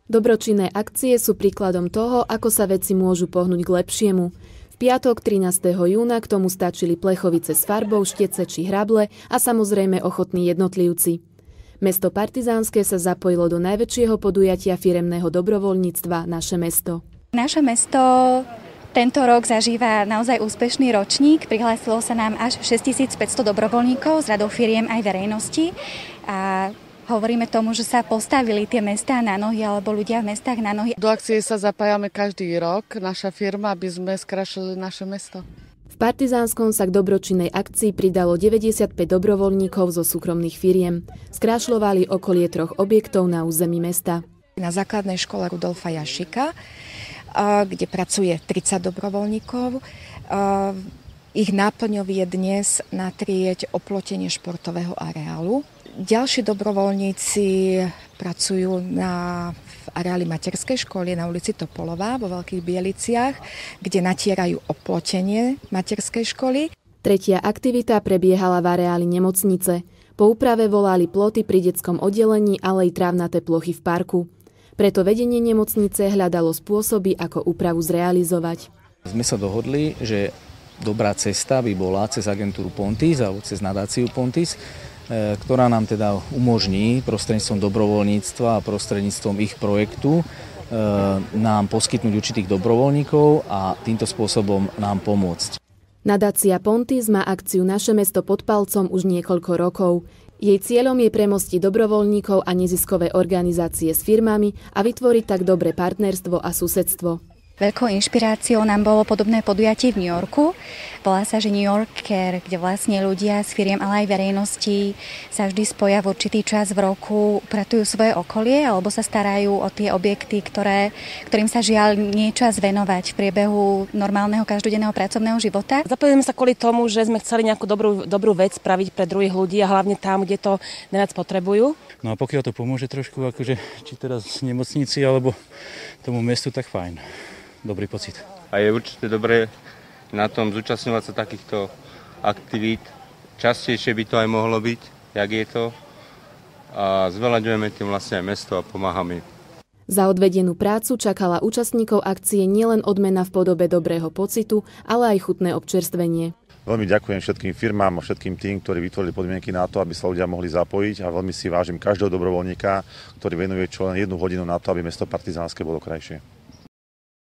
Dobročinné akcie sú príkladom toho, ako sa veci môžu pohnúť k lepšiemu. V piatok 13. júna k tomu stačili plechovice s farbou, štece či hrable a samozrejme ochotní jednotlivci. Mesto Partizánske sa zapojilo do najväčšieho podujatia firemného dobrovoľníctva Naše mesto. Naše mesto tento rok zažíva naozaj úspešný ročník. Prihlásilo sa nám až 6500 dobrovoľníkov z radov firiem aj verejnosti. A hovoríme tomu, že sa postavili tie mestá na nohy alebo ľudia v mestách na nohy. Do akcie sa zapájame každý rok, naša firma, aby sme skrašili naše mesto. V Partizánskom sa k dobročinnej akcii pridalo 95 dobrovoľníkov zo súkromných firiem. Skrášľovali okolie 3 objektov na území mesta. Na základnej škole Rudolfa Jašika, kde pracuje 30 dobrovoľníkov. Ich náplňou je dnes natrieť oplotenie športového areálu. Ďalší dobrovoľníci pracujú v areáli materskej školy na ulici Topolová vo Veľkých Bieliciach, kde natierajú oplotenie materskej školy. Tretia aktivita prebiehala v areáli nemocnice. Po úprave volali ploty pri detskom oddelení, ale aj trávnaté plochy v parku. Preto vedenie nemocnice hľadalo spôsoby, ako úpravu zrealizovať. Sme sa dohodli, že dobrá cesta by bola cez agentúru Pontis alebo cez nadáciu Pontis, ktorá nám teda umožní prostredníctvom dobrovoľníctva a prostredníctvom ich projektu nám poskytnúť určitých dobrovoľníkov a týmto spôsobom nám pomôcť. Nadácia Pontis má akciu Naše mesto pod palcom už niekoľko rokov. Jej cieľom je premostiť dobrovoľníkov a neziskové organizácie s firmami a vytvoriť tak dobré partnerstvo a susedstvo. Veľkou inšpiráciou nám bolo podobné podujatie v New Yorku. Volá sa, že New Yorker, kde vlastne ľudia z firiem, ale aj verejnosti sa vždy spoja v určitý čas v roku, upratujú svoje okolie alebo sa starajú o tie objekty, ktorým sa žiaľ nie je čas venovať v priebehu normálneho každodenného pracovného života. Zapojíme sa kvôli tomu, že sme chceli nejakú dobrú vec spraviť pre druhých ľudí a hlavne tam, kde to najviac potrebujú. No a pokiaľ to pomôže trošku, akože, či teraz nemocnici alebo tomu mestu, tak fajn. Dobrý pocit. A je určite dobré na tom zúčastňovať sa takýchto aktivít. Častejšie by to aj mohlo byť, jak je to. A zveľaďujeme tým vlastne aj mesto a pomáhame. Za odvedenú prácu čakala účastníkov akcie nielen odmena v podobe dobrého pocitu, ale aj chutné občerstvenie. Veľmi ďakujem všetkým firmám a všetkým tým, ktorí vytvorili podmienky na to, aby sa ľudia mohli zapojiť a veľmi si vážim každého dobrovoľníka, ktorý venuje čo len 1 hodinu na to, aby mesto Partizánske bolo krajšie.